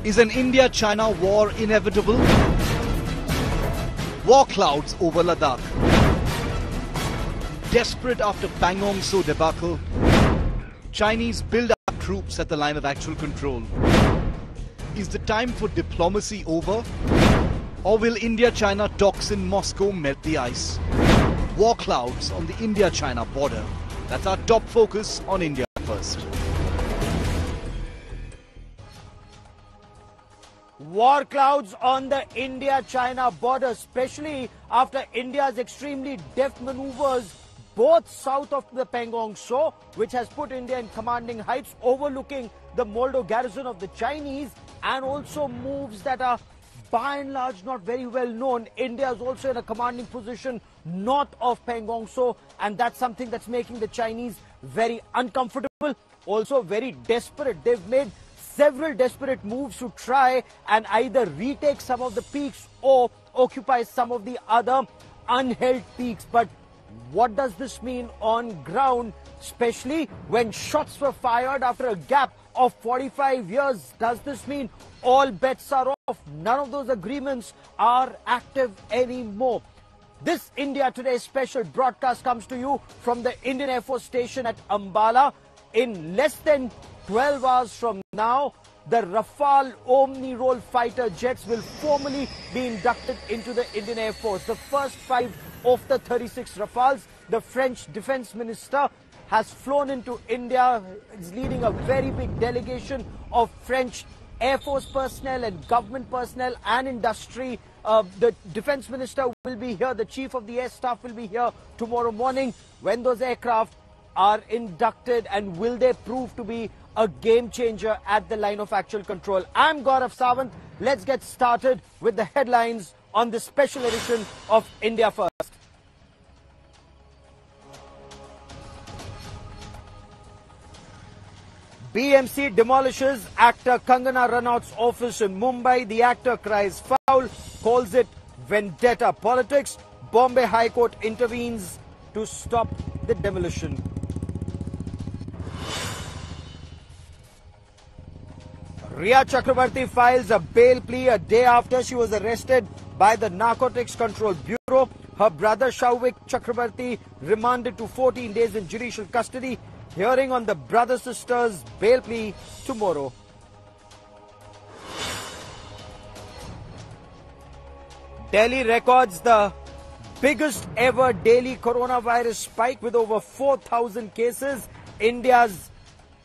Is an India-China war inevitable? War clouds over Ladakh. Desperate after Pangong Lake debacle, Chinese build up troops at the line of actual control. Is the time for diplomacy over? Or will India-China talks in Moscow melt the ice? War clouds on the India-China border. That's our top focus on India First. War clouds on the India-China border, especially after India's extremely deft maneuvers both south of the Pangong Lake, which has put India in commanding heights overlooking the Moldo garrison of the Chinese, and also moves that are by and large not very well known. India is also in a commanding position north of Pangong Lake, and that's something that's making the Chinese very uncomfortable, also very desperate. They've made several desperate moves to try and either retake some of the peaks or occupy some of the other unheld peaks. But what does this mean on ground, especially when shots were fired after a gap of 45 years? Does this mean all bets are off? None of those agreements are active anymore. This India Today special broadcast comes to you from the Indian Air Force Station at Ambala. In less than 12 hours from now, the Rafale Omni-Role fighter jets will formally be inducted into the Indian Air Force. The first 5 of the 36 Rafales. The French Defense Minister has flown into India. He's leading a very big delegation of French Air Force personnel and government personnel and industry. The Defense Minister will be here. The Chief of the Air Staff will be here tomorrow morning when those aircraft are inducted, and will they prove to be a game changer at the line of actual control? I'm Gaurav Sawant. Let's get started with the headlines on this special edition of India First. BMC demolishes actor Kangana Ranaut's office in Mumbai. The actor cries foul, calls it vendetta politics. Bombay High Court intervenes to stop the demolition. Riya Chakrabarti files a bail plea a day after she was arrested by the Narcotics Control Bureau. Her brother Shauvik Chakrabarti remanded to 14 days in judicial custody. Hearing on the brother-sister's bail plea tomorrow. Delhi records the biggest ever daily coronavirus spike with over 4,000 cases. India's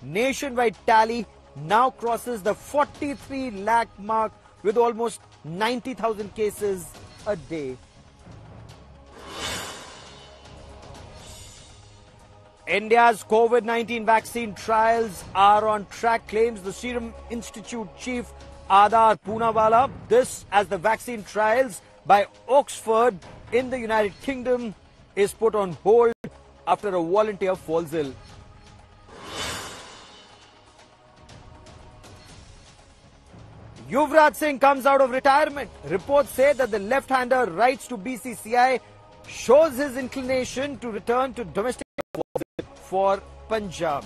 nationwide tally now crosses the 43 lakh mark with almost 90,000 cases a day. India's COVID-19 vaccine trials are on track, claims the Serum Institute chief Adar Poonawalla. This as the vaccine trials by Oxford in the United Kingdom is put on hold after a volunteer falls ill. Yuvraj Singh comes out of retirement. Reports say that the left-hander writes to BCCI shows his inclination to return to domestic for Punjab.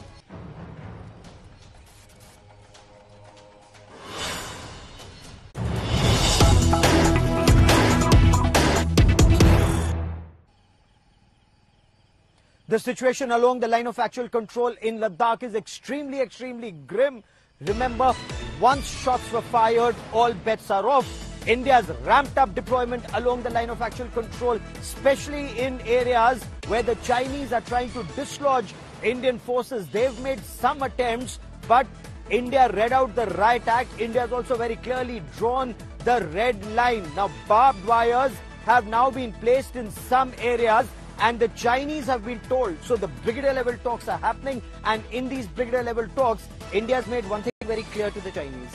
The situation along the line of actual control in Ladakh is extremely grim. Remember, once shots were fired, all bets are off. India's ramped up deployment along the line of actual control, especially in areas where the Chinese are trying to dislodge Indian forces. They've made some attempts, but India read out the riot act. India has also very clearly drawn the red line. Now, barbed wires have now been placed in some areas, and the Chinese have been told. So the brigade level talks are happening, and in these brigade level talks, India has made one thing very clear to the Chinese.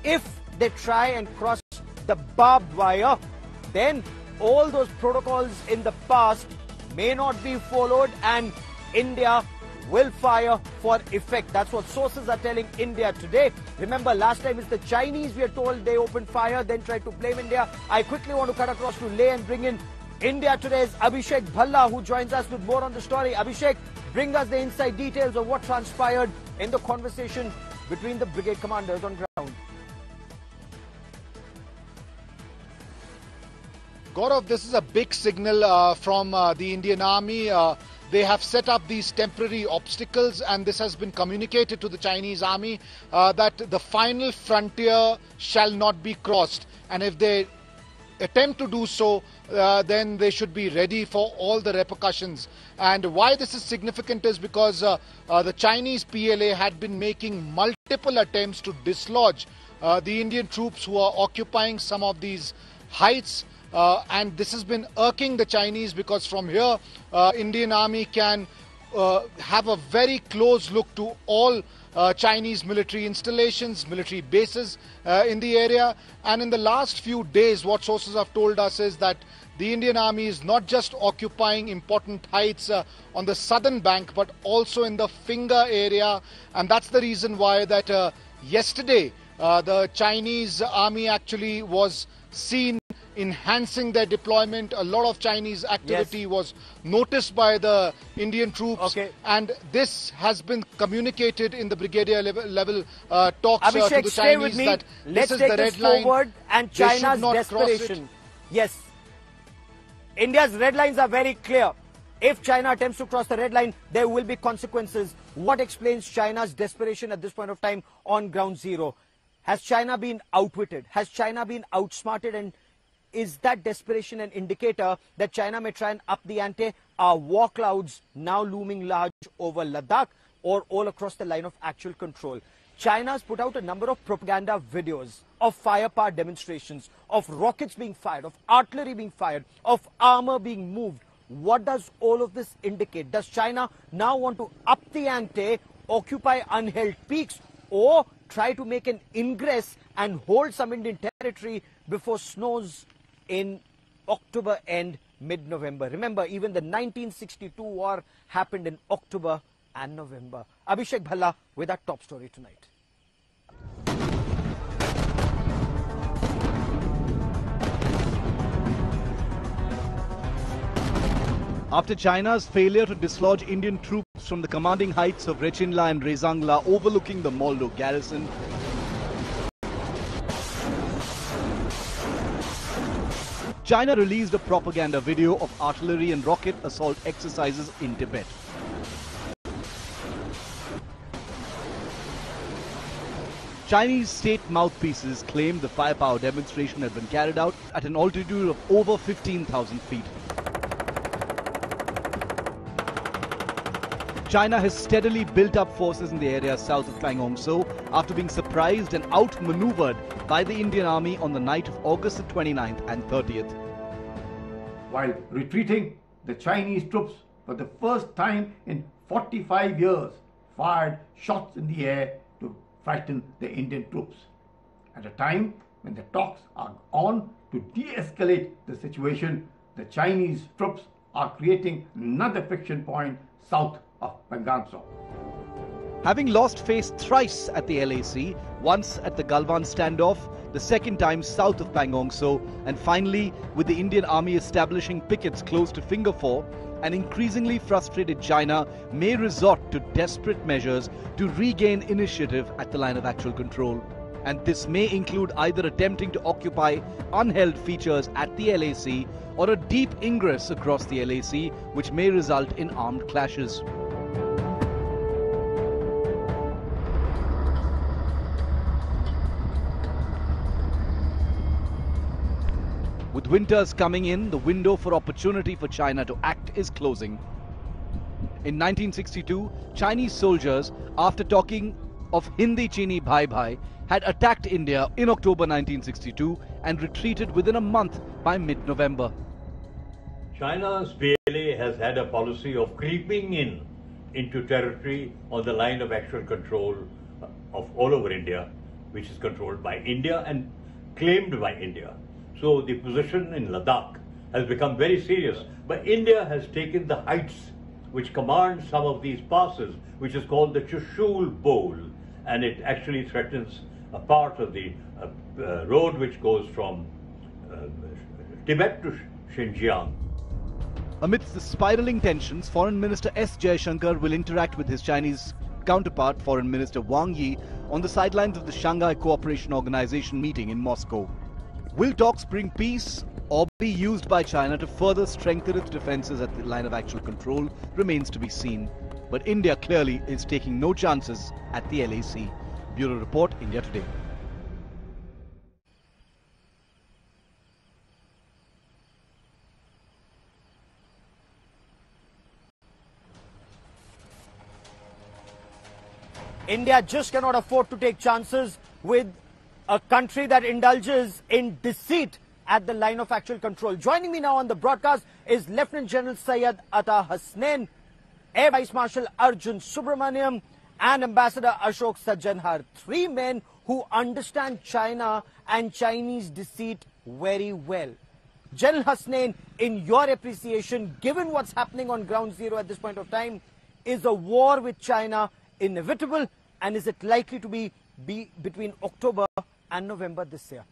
If they try and cross the barbed wire, then all those protocols in the past may not be followed, and India will fire for effect. That's what sources are telling India today. Remember, last time it's the Chinese, we are told, they opened fire, then tried to blame India. I quickly want to cut across to Leh and bring in India Today's Abhishek Bhalla, who joins us with more on the story. Abhishek, bring us the inside details of what transpired in the conversation between the brigade commanders on ground. Gaurav, this is a big signal from the Indian Army. They have set up these temporary obstacles, and this has been communicated to the Chinese Army that the final frontier shall not be crossed. And if they attempt to do so, then they should be ready for all the repercussions. And why this is significant is because the Chinese PLA had been making multiple attempts to dislodge the Indian troops who are occupying some of these heights. And this has been irking the Chinese, because from here, Indian Army can have a very close look to all Chinese military installations, military bases in the area. And in the last few days, what sources have told us is that the Indian Army is not just occupying important heights on the southern bank, but also in the Finger area. And that's the reason why that yesterday, the Chinese Army actually was seen enhancing their deployment. A lot of Chinese activity was noticed by the Indian troops, and this has been communicated in the brigadier level talks Abhishek, to the stay Chinese with me. that Let's this is take the this red line. Forward, and China's desperation. Yes, India's red lines are very clear. If China attempts to cross the red line, there will be consequences. What explains China's desperation at this point of time on ground zero? Has China been outwitted? Has China been outsmarted? And is that desperation an indicator that China may try and up the ante? Are war clouds now looming large over Ladakh or all across the line of actual control? China has put out a number of propaganda videos of firepower demonstrations, of rockets being fired, of artillery being fired, of armor being moved. What does all of this indicate? Does China now want to up the ante, occupy unheld peaks, or try to make an ingress and hold some Indian territory before snows in October and mid-November? Remember, even the 1962 war happened in October and November. Abhishek Bhalla with our top story tonight. After China's failure to dislodge Indian troops from the commanding heights of Rechinla and Rezangla overlooking the Moldo garrison, China released a propaganda video of artillery and rocket assault exercises in Tibet. Chinese state mouthpieces claimed the firepower demonstration had been carried out at an altitude of over 15,000 feet. China has steadily built up forces in the area south of Pangong Lake after being surprised and outmaneuvered by the Indian Army on the night of August the 29th and 30th. While retreating, the Chinese troops, for the first time in 45 years, fired shots in the air to frighten the Indian troops. At a time when the talks are on to de-escalate the situation, the Chinese troops are creating another friction point south of Pangong Lake. Having lost face thrice at the LAC, once at the Galwan standoff, the second time south of Pangong Lake, and finally with the Indian Army establishing pickets close to Finger 4, an increasingly frustrated China may resort to desperate measures to regain initiative at the line of actual control. And this may include either attempting to occupy unheld features at the LAC or a deep ingress across the LAC, which may result in armed clashes. With winters coming in, the window for opportunity for China to act is closing. In 1962, Chinese soldiers, after talking of Hindi Chini Bhai Bhai, had attacked India in October 1962 and retreated within a month by mid-November. China's PLA has had a policy of creeping into territory on the line of actual control of all over India, which is controlled by India and claimed by India. So the position in Ladakh has become very serious. But India has taken the heights which command some of these passes, which is called the Chushul Bowl, and it actually threatens a part of the road which goes from Tibet to Xinjiang. Amidst the spiraling tensions, Foreign Minister S. Jaishankar will interact with his Chinese counterpart, Foreign Minister Wang Yi, on the sidelines of the Shanghai Cooperation Organization meeting in Moscow. Will talks bring peace or be used by China to further strengthen its defenses at the line of actual control remains to be seen. But India clearly is taking no chances at the LAC. Bureau Report, India Today. India just cannot afford to take chances with a country that indulges in deceit at the line of actual control. Joining me now on the broadcast is Lieutenant General Syed Ata Hasnain, Air Vice Marshal Arjun Subramaniam, and Ambassador Ashok Sajjanhar. Three men who understand China and Chinese deceit very well. General Hasnain, in your appreciation, given what's happening on ground zero at this point of time, is a war with China inevitable, and is it likely to be between October and November this year?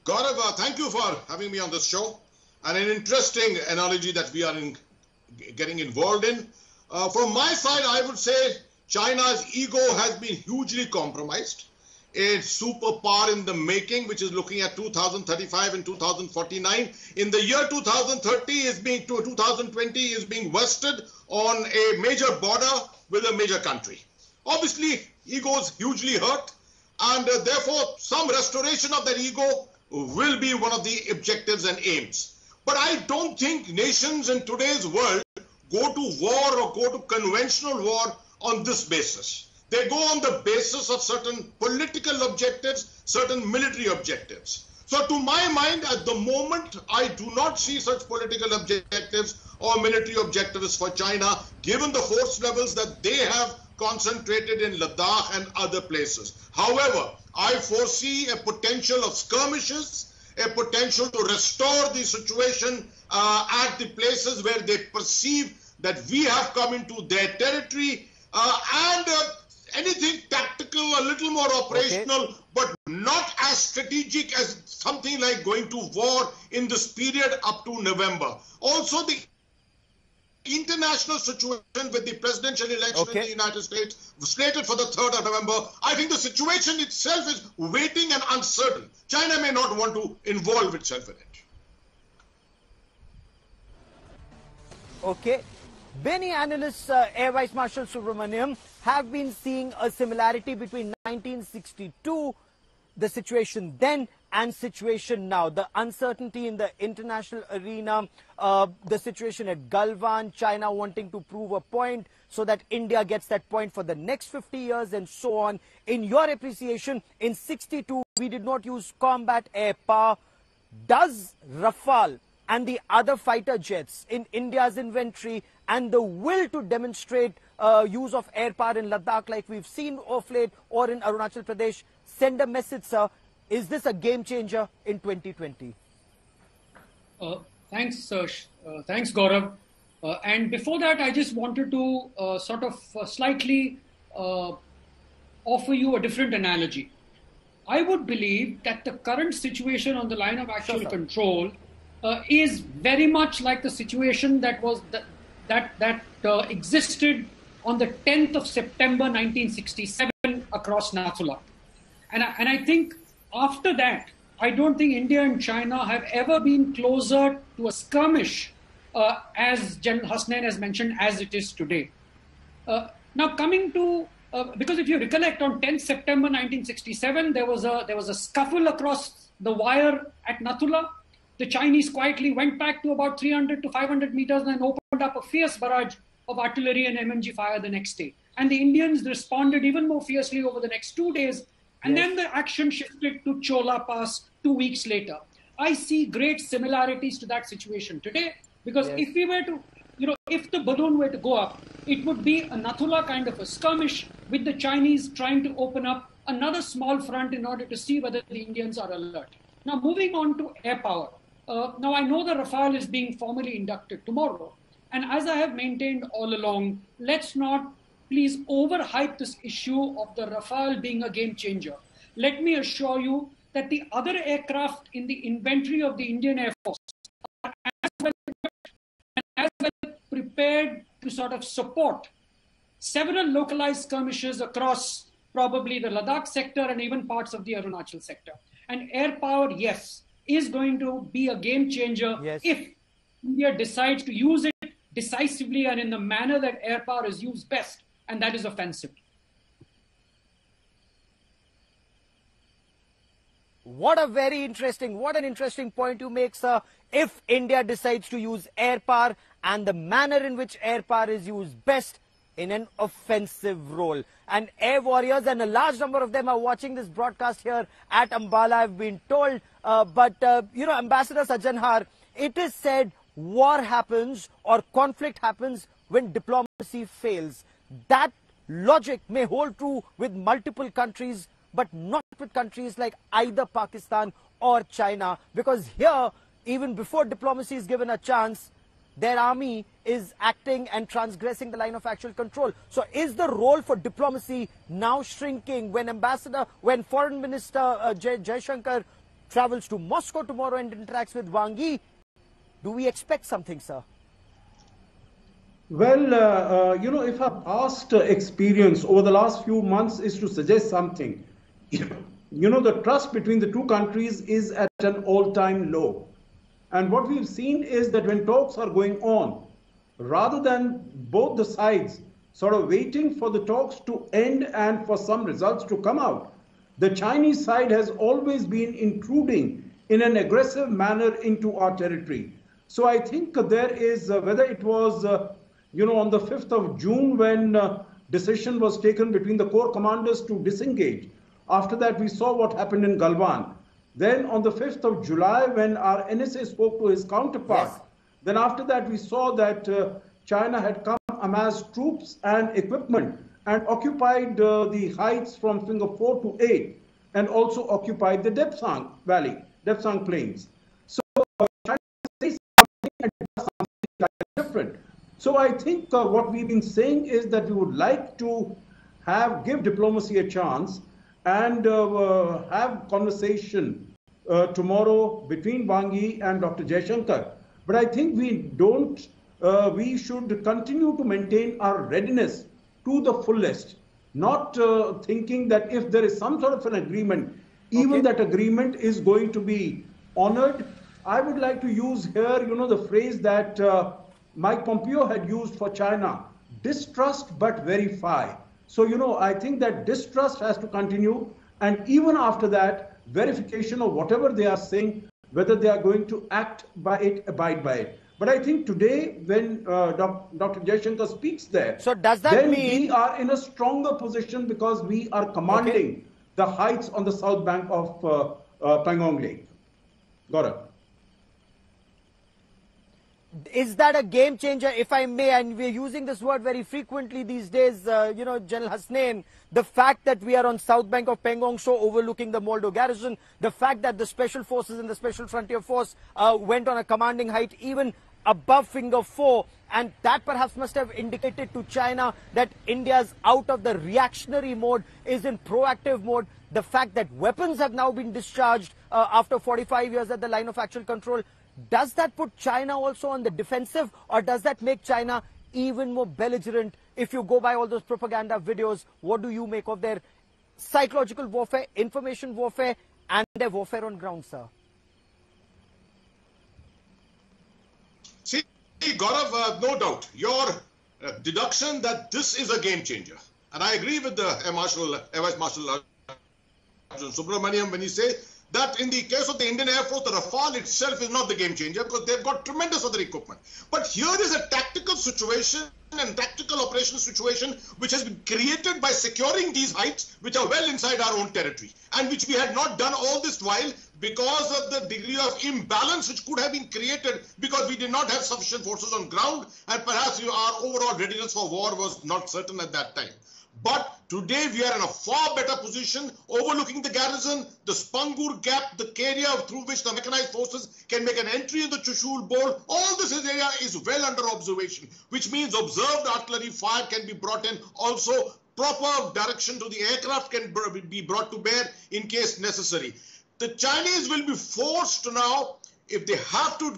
Gaurav, thank you for having me on this show, and an interesting analogy that we are getting involved in. From my side, I would say China's ego has been hugely compromised. A superpower in the making, which is looking at 2035 and 2049. In the year 2020 is being vested on a major border with a major country. Obviously, ego is hugely hurt, and therefore some restoration of that ego will be one of the objectives and aims. But I don't think nations in today's world go to war or go to conventional war on this basis. They go on the basis of certain political objectives, certain military objectives. So to my mind, at the moment, I do not see such political objectives or military objectives for China, given the force levels that they have concentrated in Ladakh and other places. However, I foresee a potential of skirmishes, a potential to restore the situation at the places where they perceive that we have come into their territory, and anything tactical, a little more operational, but not as strategic as something like going to war in this period up to November. Also, the international situation with the presidential election in the United States slated for the 3rd of November, I think the situation itself is waiting and uncertain. China may not want to involve itself in it. Okay. Many analysts, Air Vice Marshal Subramaniam, have been seeing a similarity between 1962, the situation then, and situation now. The uncertainty in the international arena, the situation at Galwan, China wanting to prove a point so that India gets that point for the next 50 years and so on. In your appreciation, in 62, we did not use combat air power. Does Rafale and the other fighter jets in India's inventory and the will to demonstrate use of air power in Ladakh like we've seen of late, or in Arunachal Pradesh, send a message, sir? Is this a game changer in 2020? Thanks, Gaurav. And before that, I just wanted to slightly offer you a different analogy. I would believe that the current situation on the line of actual control is very much like the situation that was that existed on the 10th of September 1967 across Nathula. And I think after that, I don't think India and China have ever been closer to a skirmish, as General Hasnain has mentioned, as it is today. Now coming to, because if you recollect, on 10th September 1967, there was a scuffle across the wire at Nathula. The Chinese quietly went back to about 300 to 500 meters and opened up a fierce barrage of artillery and MMG fire the next day. And the Indians responded even more fiercely over the next 2 days. And then the action shifted to Chola Pass 2 weeks later. I see great similarities to that situation today, because if we were to, if the balloon were to go up, it would be a Nathula kind of a skirmish with the Chinese trying to open up another small front in order to see whether the Indians are alert. Now, moving on to air power. Now, I know the Rafale is being formally inducted tomorrow. And as I have maintained all along, let's not please overhype this issue of the Rafale being a game changer. Let me assure you that the other aircraft in the inventory of the Indian Air Force are as well prepared to sort of support several localized skirmishes across probably the Ladakh sector and even parts of the Arunachal sector. And air power, yes, is going to be a game changer if India decides to use it decisively and in the manner that air power is used best, and that is offensive. What an interesting point you make, sir. If India decides to use air power and the manner in which air power is used best in an offensive role. And air warriors, and a large number of them are watching this broadcast here at Ambala, I've been told. You know, Ambassador Sajjanhar, it is said war happens or conflict happens when diplomacy fails. That logic may hold true with multiple countries, but not with countries like either Pakistan or China, because here, even before diplomacy is given a chance, their army is acting and transgressing the line of actual control. So is the role for diplomacy now shrinking when Foreign Minister Jaishankar travels to Moscow tomorrow and interacts with Wang Yi? Do we expect something, sir? Well, you know, if our past experience over the last few months is to suggest something, you know, the trust between the two countries is at an all-time low. And what we've seen is that when talks are going on, rather than both the sides sort of waiting for the talks to end and for some results to come out, the Chinese side has always been intruding in an aggressive manner into our territory. So I think there is, whether it was, you know, on the 5th of June when decision was taken between the corps commanders to disengage. After that, we saw what happened in Galwan. Then on the 5th of July, when our NSA spoke to his counterpart, then after that, we saw that China had come, amassed troops and equipment and occupied the heights from Finger 4 to 8, and also occupied the Depsang Valley, Depsang Plains. So China says something and does something different. So I think what we've been saying is that we would like to give diplomacy a chance and have conversation tomorrow between Wang Yi and Dr. Jaishankar. But I think we should continue to maintain our readiness to the fullest, not thinking that if there is some sort of an agreement, even that agreement is going to be honored. I would like to use here, you know, the phrase that Mike Pompeo had used for China, distrust but verify. So, you know, I think that distrust has to continue, and even after that, verification of whatever they are saying, whether they are going to act by it, abide by it. But I think today, when Dr. Jaishankar speaks there, so does that then mean we are in a stronger position because we are commanding the heights on the south bank of Pangong Lake. Gaurav. Is that a game changer, if I may, and we're using this word very frequently these days, you know, General Hasnain, the fact that we are on south bank of Pangong Tso overlooking the Moldo garrison, the fact that the Special Forces and the Special Frontier Force went on a commanding height even above Finger 4, and that perhaps must have indicated to China that India's out of the reactionary mode, is in proactive mode. The fact that weapons have now been discharged after 45 years at the line of actual control, does that put China also on the defensive, or does that make China even more belligerent? If you go by all those propaganda videos, what do you make of their psychological warfare, information warfare, and their warfare on ground, sir? See, Gaurav, no doubt, your deduction that this is a game changer. And I agree with the Air Vice Marshal Arjun Subramaniam when he says that in the case of the Indian Air Force, the Rafale itself is not the game changer because they've got tremendous other equipment. But here is a tactical situation and tactical operation situation which has been created by securing these heights which are well inside our own territory, and which we had not done all this while because of the degree of imbalance which could have been created because we did not have sufficient forces on ground, and perhaps our overall readiness for war was not certain at that time. But today we are in a far better position, overlooking the garrison, the Spangur Gap, the area through which the mechanized forces can make an entry in the Chushul Bowl. All this area is well under observation, which means observed artillery fire can be brought in. Also, proper direction to the aircraft can be brought to bear in case necessary. The Chinese will be forced now, if they have to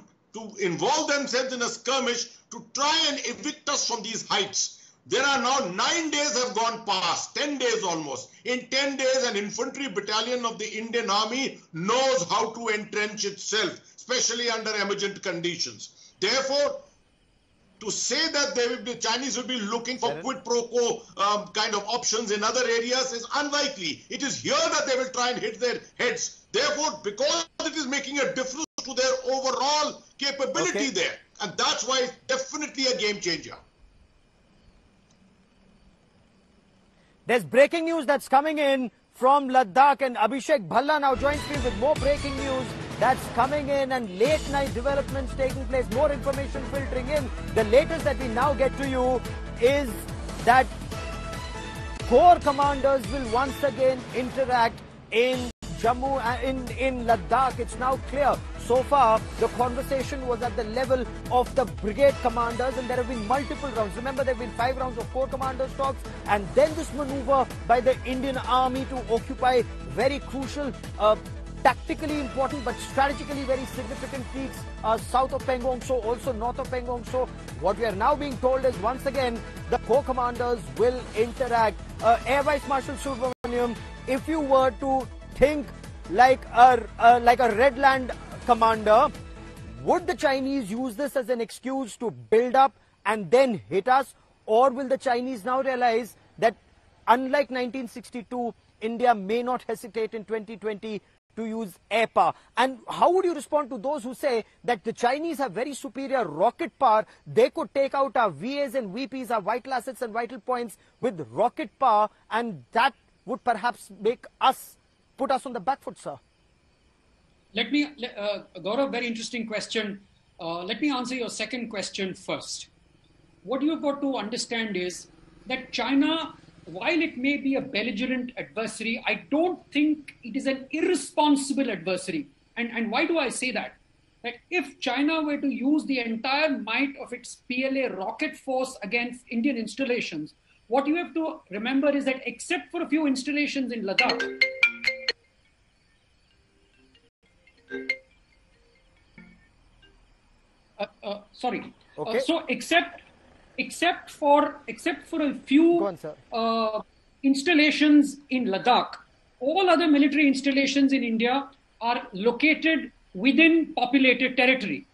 involve themselves in a skirmish, to try and evict us from these heights. There are now 9 days have gone past, 10 days almost. In 10 days, an infantry battalion of the Indian Army knows how to entrench itself, especially under emergent conditions. Therefore, to say that the Chinese will be looking for quid pro quo kind of options in other areas is unlikely. It is here that they will try and hit their heads. Therefore, because it is making a difference to their overall capability there, and that's why it's definitely a game changer. There's breaking news that's coming in from Ladakh, and Abhishek Bhalla now joins me with more breaking news that's coming in and late night developments taking place, more information filtering in. The latest that we now get to you is that corps commanders will once again interact in Jammu, in Ladakh. It's now clear. So far, the conversation was at the level of the brigade commanders, and there have been multiple rounds. Remember, there have been 5 rounds of corps commanders talks, and then this maneuver by the Indian Army to occupy very crucial, tactically important but strategically very significant peaks south of Pangong, so also north of Pangong. So what we are now being told is once again the corps commanders will interact. Air Vice Marshal Subramaniam, if you were to think like a Red Land commander, would the Chinese use this as an excuse to build up and then hit us, or will the Chinese now realize that unlike 1962, India may not hesitate in 2020 to use air power? And how would you respond to those who say that the Chinese have very superior rocket power? They could take out our VAs and VPs, our vital assets and vital points with rocket power, and that would perhaps put us on the back foot, sir. Gaurav, very interesting question. Let me answer your second question first. What you've got to understand is that China, while it may be a belligerent adversary, I don't think it is an irresponsible adversary. And why do I say that? That if China were to use the entire might of its PLA rocket force against Indian installations, what you have to remember is that except for a few installations in Ladakh, so except for a few installations in Ladakh, all other military installations in India are located within populated territory.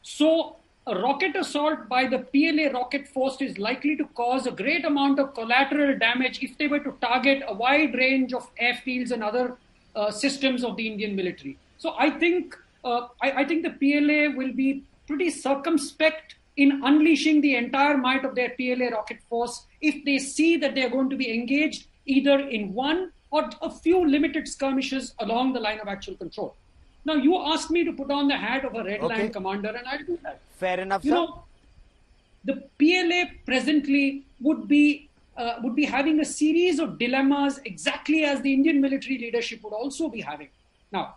So a rocket assault by the PLA rocket force is likely to cause a great amount of collateral damage if they were to target a wide range of airfields and other systems of the Indian military. So I think the PLA will be pretty circumspect in unleashing the entire might of their PLA rocket force if they see that they are going to be engaged either in one or a few limited skirmishes along the line of actual control. Now, you asked me to put on the hat of a Red Line commander, and I'll do that. Fair enough, You know, the PLA presently would be having a series of dilemmas exactly as the Indian military leadership would also be having. Now,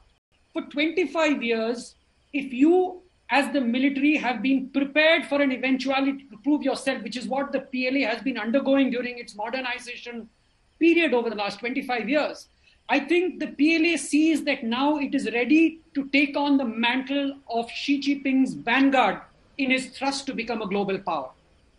for 25 years, if you as the military have been prepared for an eventuality to prove yourself, which is what the PLA has been undergoing during its modernization period over the last 25 years, I think the PLA sees that now it is ready to take on the mantle of Xi Jinping's vanguard in his thrust to become a global power.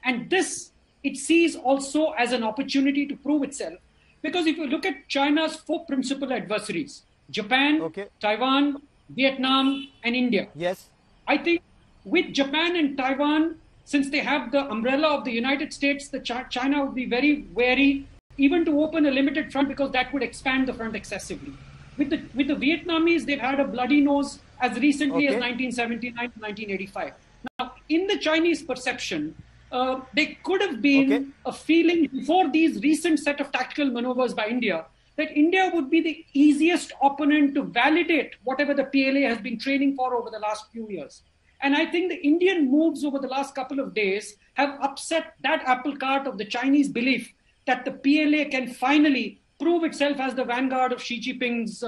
And this, it sees also as an opportunity to prove itself. Because if you look at China's 4 principal adversaries, Japan, Taiwan, Vietnam, and India. Yes. I think with Japan and Taiwan, since they have the umbrella of the United States, China would be very wary even to open a limited front because that would expand the front excessively. With the Vietnamese, they've had a bloody nose as recently as 1979 to 1985. Now, in the Chinese perception, there could have been a feeling before these recent set of tactical maneuvers by India that India would be the easiest opponent to validate whatever the PLA has been training for over the last few years. And I think the Indian moves over the last couple of days have upset that apple cart of the Chinese belief that the PLA can finally prove itself as the vanguard of Xi Jinping's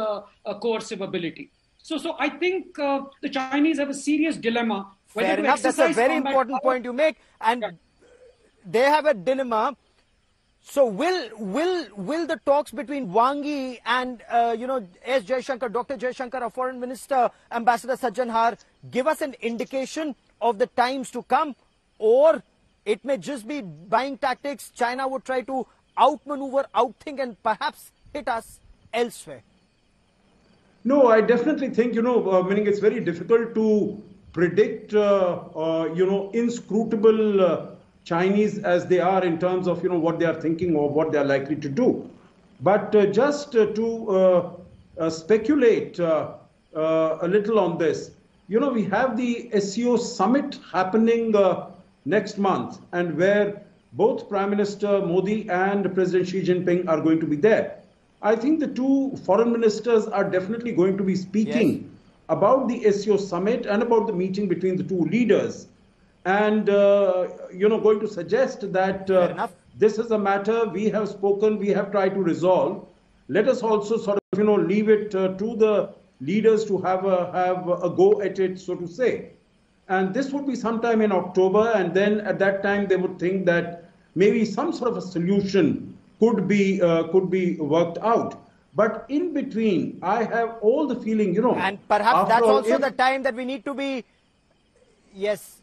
coercive ability. So I think the Chinese have a serious dilemma. Fair enough. That's a very important point you make. And they have a dilemma. So will the talks between Wang Yi and S. Jaishankar, Dr. Jaishankar, our Foreign Minister, Ambassador Sajjan Har, give us an indication of the times to come, or it may just be buying tactics. China would try to outmaneuver, outthink, and perhaps hit us elsewhere. No, I definitely think, meaning it's very difficult to predict, inscrutable Chinese as they are in terms of, what they are thinking or what they are likely to do. But just to speculate a little on this, we have the SEO summit happening next month, and where both Prime Minister Modi and President Xi Jinping are going to be there. I think the two foreign ministers are definitely going to be speaking about the SEO summit and about the meeting between the two leaders, and going to suggest that this is a matter we have spoken, we have tried to resolve. Let us also sort of leave it to the leaders to have a go at it, so to say. And this would be sometime in October, and then at that time they would think that maybe some sort of a solution could be worked out. But in between, I have all the feeling, and perhaps that's also the time that we need to be, yes,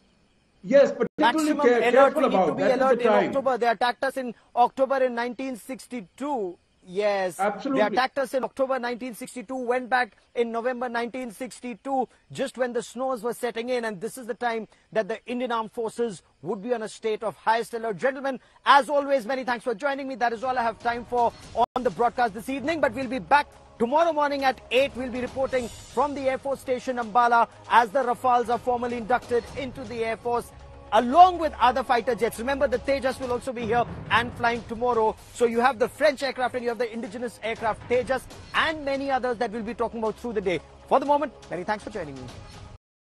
particularly careful about. We need to be alert in October. They attacked us in October in 1962. Yes, absolutely. They attacked us in October 1962, went back in November 1962, just when the snows were setting in, and this is the time that the Indian Armed Forces would be on a state of highest alert. Gentlemen, as always, many thanks for joining me. That is all I have time for on the broadcast this evening, but we'll be back tomorrow morning at 8. We'll be reporting from the Air Force Station Ambala as the Rafales are formally inducted into the Air Force, along with other fighter jets. Remember, the Tejas will also be here and flying tomorrow. So you have the French aircraft and you have the indigenous aircraft Tejas and many others that we'll be talking about through the day. For the moment, many thanks for joining me.